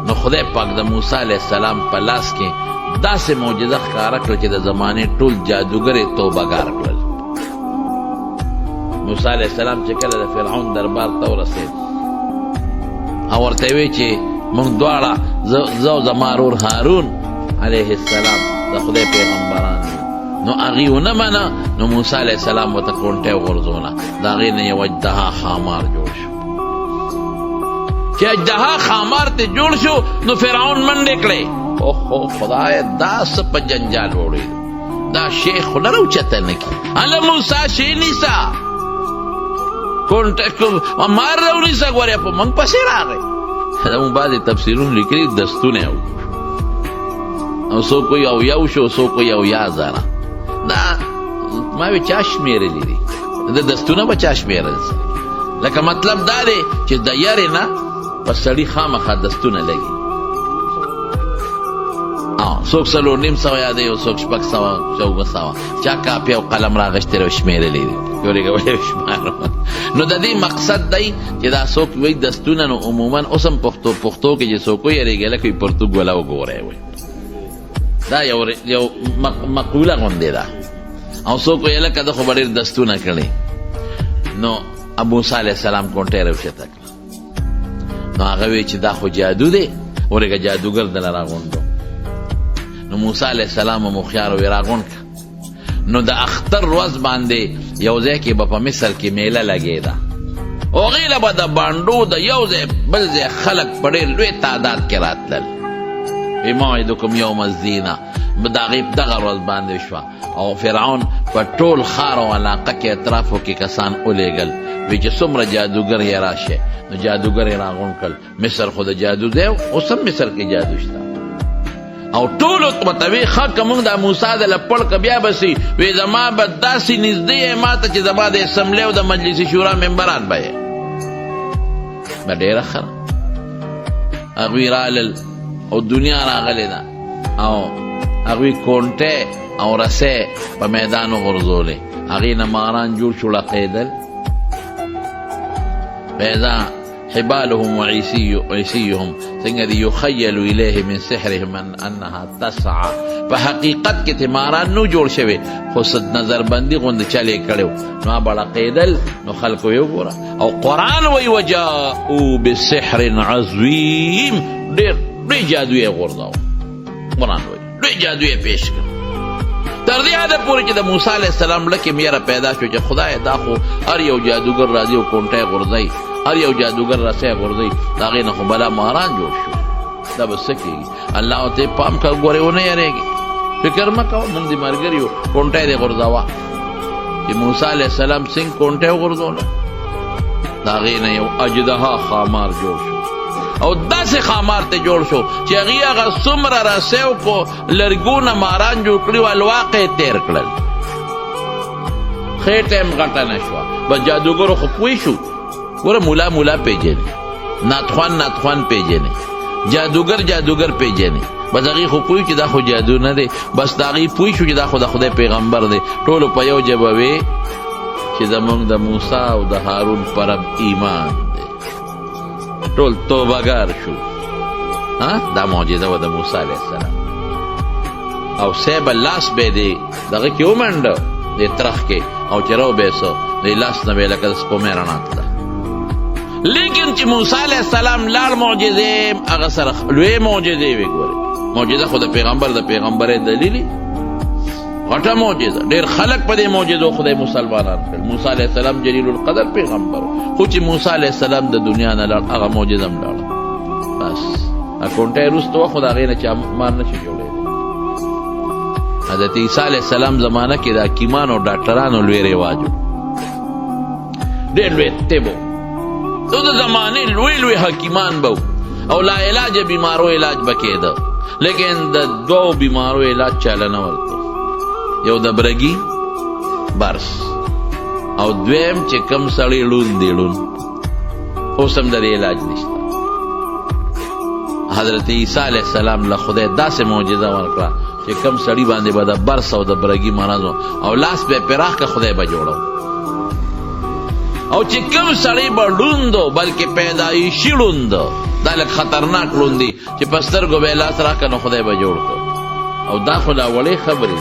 نو خدای پاک د موسی علیہ السلام په لاس کې داسې معجزه ښکاره کړه چې د زمانې ټول جادوګرې توبهګار کړل. موسی علیہ السلام چې کله د فرعون دربار ته ورسېد او ورته وی چې موږ دواړه زه او زما ورور هارون علیه السلام د خدای پیغمبران نو هغې ونه منه. نو موسی علیہ السلام ورته کونټۍ وغورځوله، د هغې نه یو اجدها خامار جوړ شو. چې اجدها خامار ته جوړ شو نو فرعون منډې کړې. اوهو خدای دا څه په جنجال وړېدو، دا شی خو نه راوچته نه کړي. هله موسی شی نیسه کونټۍ مار راونیسه، ګورې په موږ پسې راغی. زموږ بعضې تفسیرونه لیکلي دستونه او څوک وایي اویا شو، څوک وایي اویا زره. دا ما وی چا شمېرلي دي، د دستونه به چا شمېرل سره. لکه مطلب دا دی چې د یارې نه په سړي خامخا دستونه لګي. څوک 4.5 یادوي او څوک 600 چا کاپي او قلم راغشتې او شمېرلي دي. نو د دې مقصد دی چې دا څوک وایي دستونه، نو عموما اوس هم پښتو کې چې څوک یریږي لکه پرتوګ ولا وګوری وایي، دا یو مقوله غوندې ده. او څوک وایي لکه ده خو به ډېر دستونه کړي. نو موسی علیه السلام کونټۍ راوچته کړه. نو هغه وایي چې دا خو جادو دی، ورېږه جادوګر دله راغونډو. نو موسی علیه السلام هم هوښیار وی راغونډ کړه. نو د اختر ورځ باندې یو ځای کې به په مصر کې میله لګېده، هغې له به د بانډو د یو ځای بل ځای خلک په ډېر لوی تعداد کې راتلل. موعدکم یوم الزینه د هغې دغه ورځ باندې شوه. او فرعون په ټول ښار او علاقه کې اطرافو کې کسان ولېږل، وی چې څومره جادوګر یې راشي. نو جادوګر یې راغونډ کړل. مصر خو د جادو دی، اوس هم مصر کې جادو شته. او ټولو ورته وی ښه که موږ د موسی د لپړ که بیا به سي، وی زما به داسې نږدې یې ما ته چې زما د اسمبلۍ او د مجلس شورا ممبران به یې به ډېره ښه. هغوی رالل او دنیا راغلې ده او هغوی کونټۍ او رسۍ په میدان وغورځولې، هغې نه ماران جوړ شو ړقېدل. فإذا حبالهم وعصيهم څنګه دي یخیل الیه من سحرهم انها تسعى. په حقیقت کې تیماران نو جوړ شوی، خو نظربندي غوندې چل یې کړی و. نو هغه به ړقېدل. نو خلکو یې وګوره. او قرآن وایي وجاءوا بسحر عظیم، ډېر لوی جادو یې غورځاوه. قرآن وایي لوی جادو یې پیش کړ. تر دې حده پورې چې د موسی علیه السلام لکې میره پیدا شو چې خدای دا خو هر یو جادوګر راځي او کونټۍ غورځوي، هر یو جادوګر رسۍ غورځوي، د هغې نه خو بلا ماران جوړ شو. دا به څه کېږي؟ الله ورته پام کوه، ګورې ونه یېرېږي، فکر مه کوه، موږ دې ملګري یو، کونټۍ دې غورځوه. چې موسی علیه السلام څنګه کونټۍ وغورځوله، د هغې نه یو اجدها خامار جوړ شو. او داسې خامار ته جوړ شو چې هغې هغه څومره رسۍ او په لرګونه ماران جوړ کړي وو، الواقع یې تېر کړل. خېټه یې غټه نه شوه. بس جادوګرو خو پوه شو، ګوره مولا پیژني، ناتخوان پیژني، جادوګر پیژني. بس هغې خو پوه چې دا خو جادو نه دی. بس د هغې پوه شو چې دا خو د خدای پیغمبر دی. ټولو په یو ژبه وې چې زموږ د موسی او د هارون په رب ایمان دی. ټول توبهګار شو. دا معجزه وه د موسی علیه السلام. او صیب لاس به یې دغه کې ومنډه د ترخ کې، او چې راوبیسه د لاس نه به یې لکه د سپومۍ رڼا تله. لیکن چې موسی علیه السلام لاړ، معجزې هغه سره لویې معجزې وې. ګورې معجزه خو د پیغمبرۍ دلیلي غټه معجزه. ډېر خلک په دې معجزو خدای مسلمانان کړل. موسی علیه السلام جلیل القدر پیغمبر، خو چې موسی علیه السلام د دنیا نه لاړ، هغه معجزه هم لاړه. بس کونټۍ وروسته وه، خو د هغې نه چې مار نه شي جوړېدی. حضرت عیسی علیه السلام زمانه کې د حکیمانو او ډاکټرانو لوی رواج و، ډېر لوی طب و. د زمانې لوی حکیمان به او لا علاج بیمارو علاج به کېده. لیکن د دوو بیمارو علاج چاله نه ورته، یو د برګي برس او دویم چې کم سړی لون دی لون، اوس هم د دې علاج نشته. حضرت عیسی علیه السلام له خدای داسې معجزه ورکړه چې کم سړي باندې به د برس او د برګي مرض او لاس به پراخ که خدای به جوړو، او چې کم سړی به لوند بلکې پیدایشي لوند، د دا لږ خطرناک لون دی چې په سترګو به یې لاس راکړه نو خدای به جوړ کړ. او دا خو لا وړې خبرې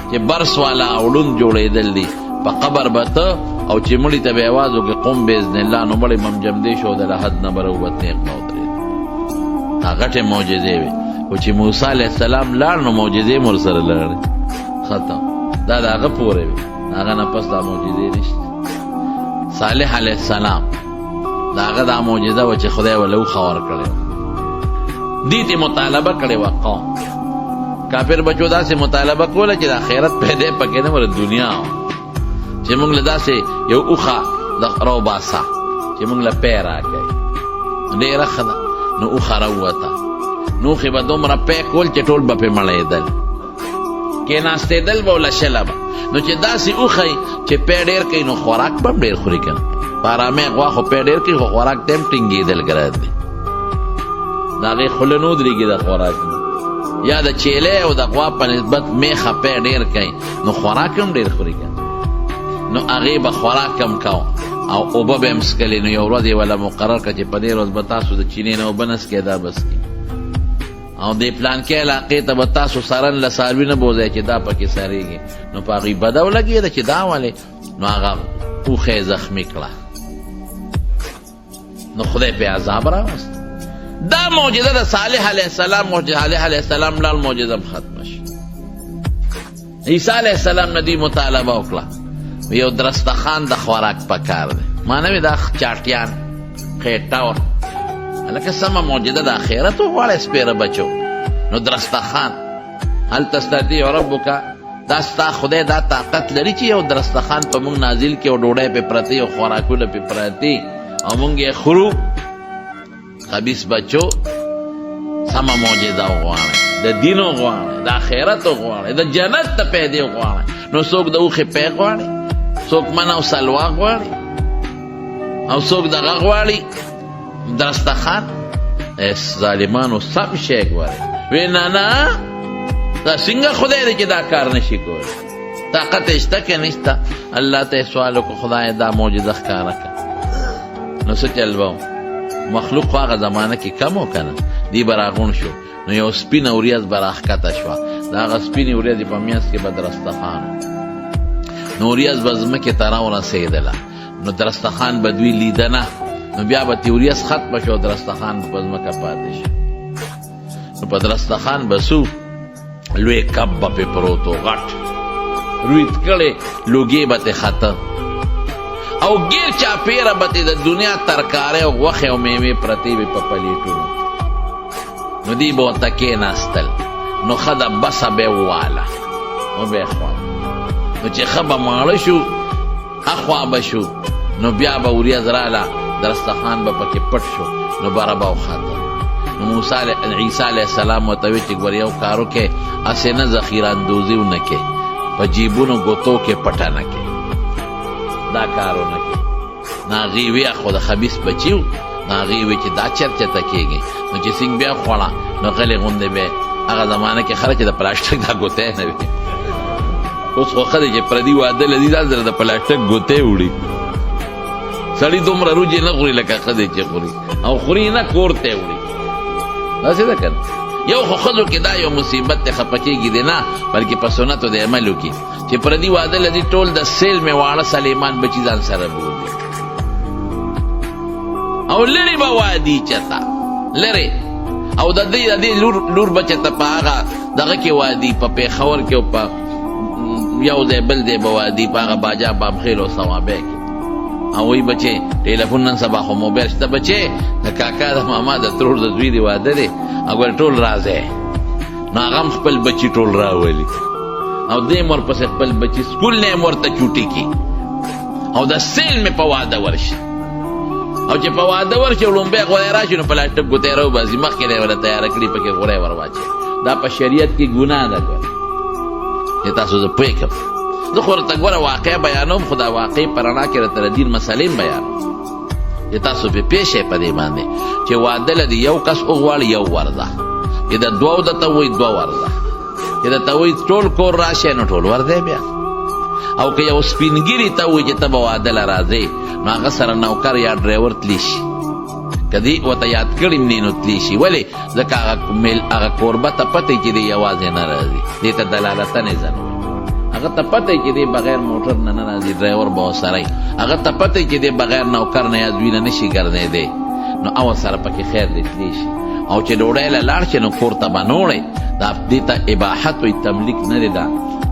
چې برس والا اولون جوړېدل دي په قبر به ته او چې مړي ته به یې آواز وکړي قم باذن الله نو مړی به هم جمدې شو د لحد نه به راووت نیغ به ودرېد. دا غټې معجزې وې. خو چې موسی علیه السلام لاړ نو معجزې مو ورسره لاړې ختم. دا د هغه پورې وې، د هغه نه پس دا معجزې نشته. صالح علیه السلام د هغه دا معجزه وه چې خدای ورله اوښه ورکړې وه. دې ته مطالبه کړې وه قوم. کافر بچو داسې مطالبه کوله چې د آخرت پیدا پکې نه وره دنیا وه چې موږ له داسې یو اوښه راوباسه چې موږ له پی راکوي. ډېره ښه ده. نو اوښه راووته. نو اوښې به دومره پی کول چې ټول به پې مړېدل، کېناستېدل به وله شله به. نو چې داسې اوښی چې پی ډېر کوي نو خوراک به هم ډېر خوري که نه. په ارامۍ غوا خو پی ډېر کوي خو خوراک ته هم ټینګېدل ګران دي. د هغې خوله نه ودرېږي د خوراک نه. یا د چیلې او د غوا په نسبت میخه پی ډېر کوي نو خوراک هم ډېر خوري که نه. نو هغې به خوراک هم کو او اوبه به هم څکلې. نو یو ورځ یې وله مقرر کړه چې په دې ورځ به تاسو د چینې نه اوبه نه څکئ، دا به څکئ. او دې پلانکې علاقې ته به تاسو سرن له څاروي نه بوځئ چې دا پکې څرېږي. نو په هغې بده ولګېده چې دا ولې. نو هغه اوښه یې زخمي کړه. نو خدای پې عذاب راوست. دا معجزه د صالح علیه السلام. صالح علیه السلام لال معجزه هم ختمه شي. عیسی علیه السلام نه دوی مطالبه وکړه یو درستخان د خوراک پکار دی. ما نه وي دا چاټیان خیټه هلکه سمه معجزه د آخرت وغواړئ سپېره بچو. نو درستخان هلته استطیع ربک دا ستا خدای دا طاقت لري چې یو درستخان په موږ نازل کړي او ډوډۍ پې پرتې او خوراکونه پې پرتې او موږ یې خورو. خبیث بچو سمه معجزه وغواړئ، د دین وغواړئ، د آخرت وغواړئ، د جنت د پیدې وغواړئ. نو څوک د اوښې پی غواړي، څوک من او سلوا غواړي، او څوک دغه غواړي درستخان. ظالمانو سم شی غواړي. وی نه نه دا څنګه خدای دی چې دا کار نشي کولی، طاقت یې شته که نشته. الله ته یې سوال وکړو خدای دا معجزه ښکاره کړه. نو څه چل به مخلوق خو هغه زمانه کې کم و که نه، دی به راغونډ شو. نو یو سپینه وریځ به راښکته شوه. د هغه سپینې وریځې په منځ کې به درستخان و. نو وریځ به ځمکې ته راورسېدله. نو درستخان به دوی لیده نه. نو بیا به تې وریځ ختمه شو، درستخان به په ځمکه پاتې شو. نو په درستخان به څو لوی کب به پې پروت و، غټ رویت کړې لوګې به تې خته او ګیر چاپېره به تې د دنیا ترکارۍ او غوښې او میوې پرتې وې په پلیټونو. نو دوی به ورته کېناستل. نو ښه ده بسه به یې وواله نو به یې خوړل. نو چې ښه به ماړه شو اخوا به شو نو بیا به وریځ راله درستخان به پکې پټ شو نو بره به وخته. نو عیسی علیه السلام ورته ویل چې ګوره یو کار وکړې هسې نه ذخیره اندوزي ونه کړې، په جیبونو ګوتو کې پټه نه کړې، دا کار ونه کړې. نو هغې وی خو د خبیث بچي و. نو هغې وی چې دا چرچته کېږي. نو چې څنګه بیا خوړه نو غلې غوندې به هغه زمانه کې خلک چې د پلاسټک دا ګوتی نه وي. اوس خو ښه دی چې پردي واده لدي دا زره د پلاسټک ګوتې وړي. سړي دومره روجې نه خوري لکه ښه دی چې خوري، او خوري نه کور ته وړي. داسې ده که نه؟ یو خو ښځو کې دا یو مصیبت دی، خفه کېږي دی نه بلکې په سنتو د عمل وکړي چې پردي واده لدي ټول د سیل مې واړه سلیمان بچي ځان سره بولي او لرې به وادي چته لرې او د دې لور به چته په هغه دغه کې وادي په پېښور کې او په یو ځای بل دی به وادي په هغه باجا بامخیل او صوابۍ کې. او وی بچې ټیلیفون نن سبا خو موبایل شته بچې د کاکا د ماما د ترور د دوی دی واده دی اګوره ټول راځئ. نو هغه هم خپل بچي ټول راولي او دې هم ورپسې خپل بچي سکول نه هم ورته چوټي کړي او د سیل مې په واده ورشي. او چې په واده ورشي لومبی غوړی راشي نو پلاسټک ګوتی راوباسي، مخکې دی ورته تیاره کړي پکې غوړی ور واچوي. دا په شریعت کې ګناه ده چې تاسو زه پوه کړم. زه خو ورته ګوره واقع بیانوم خو دا واقع په رڼا کې راته د دین مسلې بیانوم چې تاسو پې پوه شئ په دې باندې چې واده له د یو کس وغواړي یو ورځه، چې د دوو درته وایي دوه ورځه، چې درته وایي ټول کور راشئ نو ټول ورځئ بیا. او که یو سپینګیري ته وایي چې ته به واده له راځئ نو هغه سره نوکر یا ډرایور تلی شي کدی وته یاد کړی نه نو تلی شي ولې ځکه هغه کوربه ته پته چې دی یوازې نه راځي دې ته دلالته نه ځنو هغه ته پته چې دی بغیر موټر نه راځي ډرایور به سره هغه ته پته چې دی بغیر نوکر نه یادوی نه نشي ګرځي دی نو او سره پکې خیر دې تلی شي او چې ډوډۍ له لاړ شي نو کور ته بنوړي دا دې ته اباحت وي تملیک نه دی دا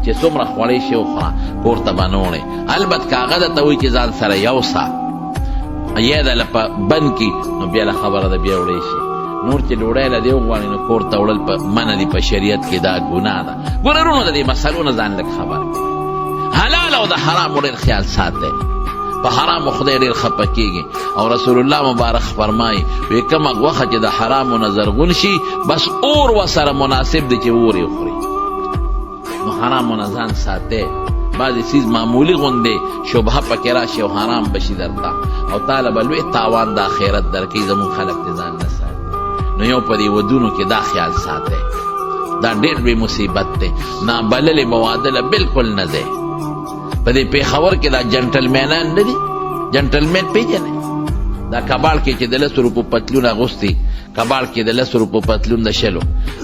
چې څومره خوړی شي وخوره کور ته بنوړي البته کاغذ ته وایي چې ځان سره یو سا یا د لپه بند کی نو بیا خبره ده بیا وړی شي نور چې ډوډۍ له دې وغواړي نو کور ته وړل په منع دي په شریعت کې دا ګناه ده ګوره وروڼو د دې مسلو نه ځان لږ خبر حلال او د حرام ډېر خیال ساتئ په حرامو خدای ډېر خفه کېږي او رسول الله مبارک فرمایي وایي کومه غوښه چې د حرامو نه زرغون شي بس اور ورسره مناسب دی چې اور یې وخوري نو حرامو نه ځان ساتئ بعضې څیز معمولي غوندې شبهه پکې راشي او حرام بشي درته او تاله به لوی تاوان د آخرت درکوي زموږ خلک دې ځان نه ساتي نو یو په دې ودونو کې دا خیال ساتئ دا ډېر لوی مصیبت دی نابللې موادله بالکل نه دی په دې پېښور کې دا جنټلمینان نه دي جنټلمین پېژنئ دا کباړ کې چې د 10 روپو پتلون اغوستي کباړ کې د 10 روپو پتلون د شلو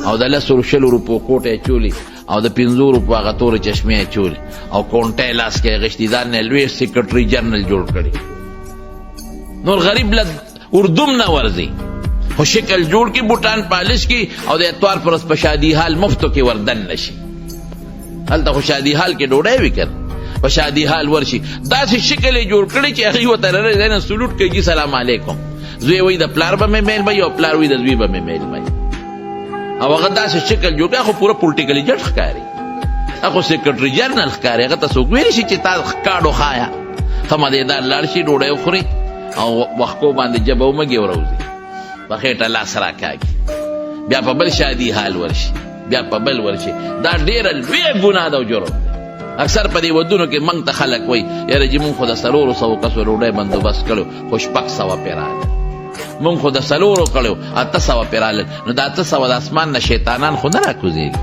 او د 10 روپو کوټ یې چولي او د 50 روپو هغه تورې چشمې یې چولي او کونټه یې لاس کې اغوښتي ځان یې لوی سیکرټري جنرل جوړ کړي نور غریب له اردوم نه ورځي خو شکل جوړ کی بوټان پالش کی او د اتوار پر ورځ په شادي حال مفتو کې وردن نشي هلته خو شادي حال کې ډوډۍ وکړ په شادي حال ورشي داسې شکل یې جوړ کړی چې هغې ورته نه سلوټ کوي سلام علیکم زوی وایي د پلار به مې میل وایي او پلار وایي د زوی به مې میل وایي او هغه داسې شکل جوړ کړی خو پوره پولټیکلي جج ښکاري هغه سیکرټري جنرل ښکاري هغه ته څوک ویلی شي چې تا کاډو ښایه ښه مدیدار لاړ شي ډوډۍ وخوري او وښکو باندې جبه ومږې وروځي په خېټه لاس راکاږي بیا په بل شادي حال ورشي بیا په بل ورشي دا ډېره لویه ګناه ده او جرم اکثر په دې ودونو کې موږ ته خلک وایي یاره چې مونږ خو د 400 کسو ډوډۍ بندوبست کړو خو 600 پرې راغلل مونږ خو د 400 کړو 800 پرې راغلل نو دا 800 د اسمان نه شیطانان خو نه راکوزېږي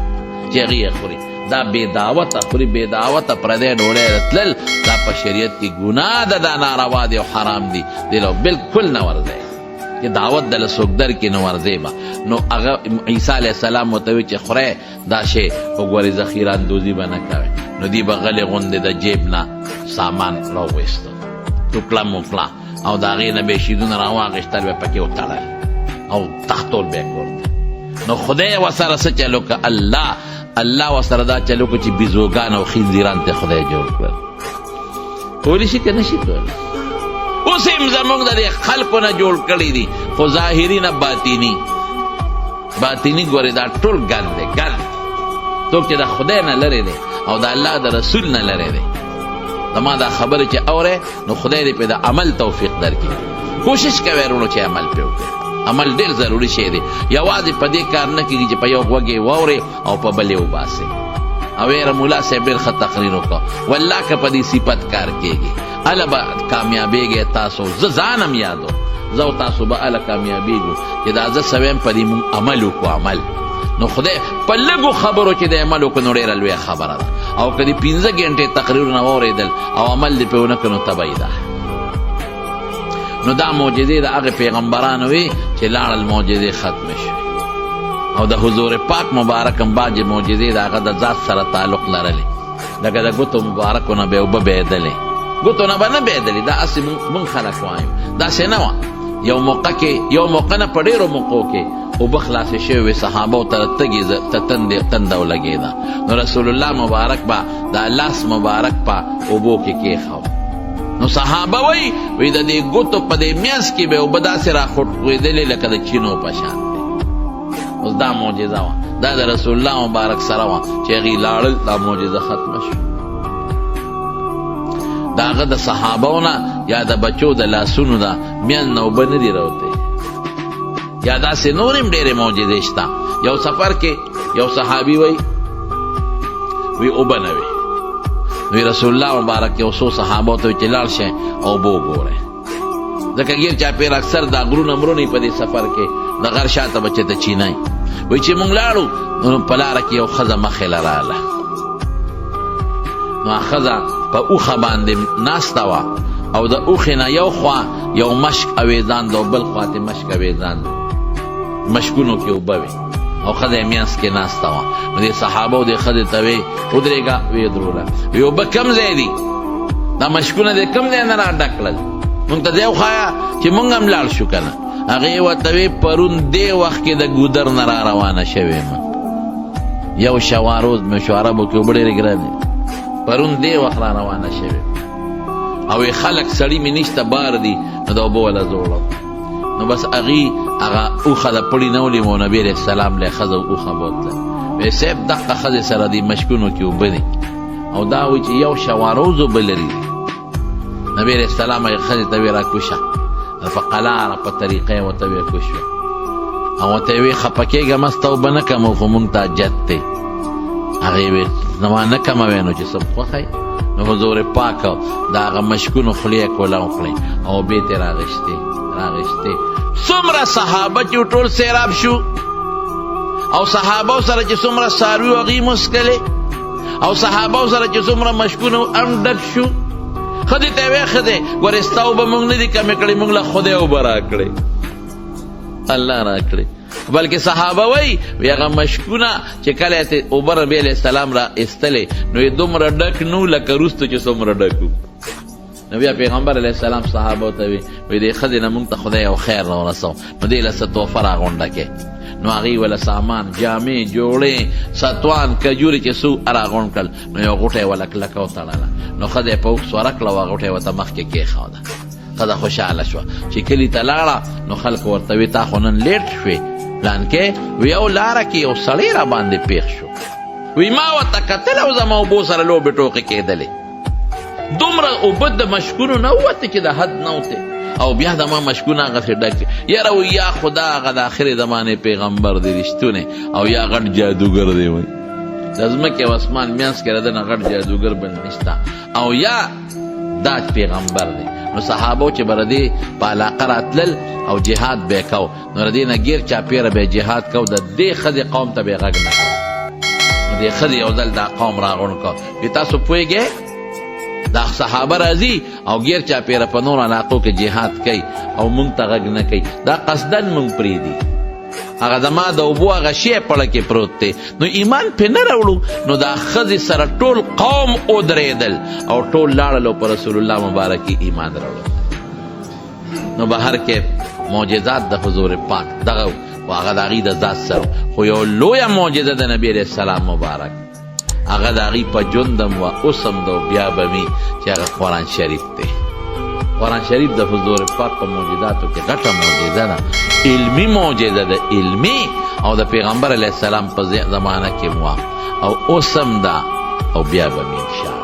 چې هغې یې خوري دا بې دعوته خوري بې دعوته پردی ډوډۍ راتلل دا په شریعت کې ګناه ده دا ناروا دی او حرام دی دې له بالکل نه ورځئ چې دعوت د له څوک درکړي نو ورځئ به نو هغه عیسی علیه السلام ورته وایي چې خورئ دا شی وګورئ ذخیره اندوزي به نه کوئ نو دی به غلې غوندې د جیب نه سامان راوویسته ټوکړه موکړه او د هغې نه به یې شیدونه راواخېستل به پکې وتړل او تختول به یې کورته نو خدای ورسره څه چلو که الله ورسره دا چلو که چې بیزوګان او خنزیران ته خدای جوړ کړل کولی شي که نه شي کولی اوس هم زموږ د دې خلکو نه جوړ کړي دي خو ظاهري نه باطني ګورې دا ټول ګند دی ګند څوک چې د خدای نه لرې دی او د الله د رسول نه لرې دی زما دا خبره چې اورې نو خدای دې پې د عمل توفیق درکړي کوشش کوئ وروڼو چې عمل پې وکړئ عمل ډېر ضروري شی دی یوازې په دې کار نه کېږي چې په یو غوږ یې واورئ او په بل یې وباسئ او یاره ملا صاحب ډېر ښه تقریر وکړه والله که په دې صفت کار کېږي هله به کامیابېږئ تاسو زه ځانم یادو زه او تاسو به هله کامیابېږو چې دا زه سویم په دې مونږ عمل وکړو عمل نو خدای په لږو خبرو چې د عمل وکړو نو ډېره لویه خبره ده او که د 15 ګنټې تقریرونه واورېدل او عمل دې پې ونه کړو نو تبعی ده نو دا معجزې د هغې پیغمبرانو وي چې لاړل معجزې ختمې شوې او د حضور پاک مبارک هم بعضې معجزې د هغه د ذات سره تعلق لرلې لکه د ګوتو مبارکو نه به یې اوبه بهېدلې ګوتو نه به نه بهېدلې دا هسې مونږ خلک وایو داسې نه وه یو موقع نه په ډېرو موقعو کې اوبه خلاصې شوې وې صحابو ته تنده ولګېده نو رسول الله مبارک به د لاس مبارک په اوبو کې کېښود نو صحابه وایي د دې ګوتو په دې میانځ کې به اوبه داسې راخوټېدلې لکه د چینو په شان دی اوس دا معجزه وه دا د رسول الله مبارک سره وه چې هغې لاړل دا معجزه ختمه شوه د هغه د صحابو نه یا د بچو د لاسونو نه میانځ نه اوبه نه دي راوتې یا داسې نور هم ډېرې معجزې شته یو سفر کې یو صحابي وی اوبه نه وي نو رسول الله مبارک یو څو صحابو ته چې لاړ شئ او اوبه وګورئ ځکه ګیر چاپېر اکثر دا غرونه مرونه په دې سفر کې د غر شاته به چېرته چینی وایي چې مونږ لاړو نو په لاره کې یو ښځه مخې له راغله نو ښځه په اوښه باندې ناسته وه او د اوښې نه یو خوا یو مشک اویزان د بل خوا ته مشک اویزان مشکونو کې اوبه وې او ښځه یې منځ کې ناسته وه. نو دې صحابو دې ښځې ته وې ودرېږه ویې دروله وی اوبه کم ځای دي دا مشکونه دې کم ځای نه را ډک کړل مونږ ته ځای وښایه چې مونږ هم لاړ شو که نه. هغې ورته وې پرون دې وخت کې د ګودر نه را روانه شوې یم یو شواروز مې شو عربو کې اوبه ډېرې ګرانې پرون دې وخت را روانه شوې او خلک سړي مې نشته بار دي نو د اوبه وله زوړه نو بس هغې هغه اوښه د پړي نه ولېمو نبي علیه السلام له ښځه اوښه بوتله وی صاحب دقه ښځې سره دې مشکونو کې اوبه دي او دا وایي چې یو شواروز اوبه لري. نبي علیه السلام هغې ښځې ته وی راکوشه په قلاره په طریقه یې ورته وی کوشوه او ورته یې وی خفه کېږه مه ستا اوبه نه کمو خو مونږ ته حاجت دی. هغې وی زما نه کموی نو چې څه خوښی نو په زور پاک د هغه مشکونو خولې یې کوله وکړې او اوبې ته راغشتې څومره صحابه چې ټول سیراب شو او صحابه سره چې څومره څاروي هغې مسکلې او صحابه سره چې څومره مشکونه هم ډک شو. ښځې ته یې وی ښځې ګورې ستا اوبه مونږ نه دي کمې کړې مونږ له خدای اوبه راکړې الله راکړې بلکې صحابه وی هغه مشکونه چې کله یې اوبه نبي علیه السلام را ایستلې نو یې دومره ډک نو لکه وروسته چې څومره ډک وو. نو بیا پیغمبر علیه السلام صحابو ته وی دې ښځې نه مونږ ته خدای یو خیر راورسو نو دې له څه تحفه راغونډه کې نو هغې وله سامان جامې جوړې ستوان کجورې چې څو راغونډ کړل نو یو غوټه یې وله کلکه وتړله نو ښځه یې په اوښ سوره کړه او هغه غوټه یې ورته مخکې کېښوده. ښځه خوشحاله شوه چې کلي ته لاړه نو خلکو ورته وی تا خو نن لیټ شوې پلانکې وی یو لاره کې یو سړی را باندې پېښ شو وی ما ورته کتل او زما اوبو سره لوبې ټوقې کېدلې دومره اوبه د مشکونو نه ووتې چې د حد نه وتې او بیا د ما مشکونه هغسې ډک یاره وی یا خدا هغه د آخرې زمانې پیغمبر دی رښتونی او یا غټ جادوګر دی وی د ځمکې او اسمان منځ کې د ده نه غټ جادوګر بل نشته او یا دا پیغمبر دی. نو صحابو چې به د دې په علاقه راتلل او جهاد به یې کو نو د دې نه ګیر چاپېره به یې جهاد کو د دې ښځې قوم ته به یې غږ نه کړو نو دې ښځې یو ځل دا قوم راغونډ کړو وی تاسو پوهېږئ دا صحابه راځي او ګیر چاپېره په نورو علاقو کې جهاد کوي او مونږ ته غږ نه کوي دا قصدن مونږ پرېږدي هغه زما د اوبو هغه شی پړه کې پروت دی نو ایمان پې نه راوړو نو دا ښځې سره ټول قوم ودرېدل او ټول لاړل او په رسول الله مبارک ایمان راوړل. نو بهر کې معجزات د حضور پاک دغه و هغه د هغې د ذات سره خو یو لویه معجزه د نبي علیه السلام مبارک هغه د هغې په ژوندم و اوسم ده او بیا به مي چې هغه قرآن شریف دی. قرآن شریف د حضور پاک په معجزاتو کې غټه معجزه ده علمي معجزه ده علمي او د پیغمبر علیه السلام په زمانه کې مو او اوسم ده او بیا به مي انشاءالله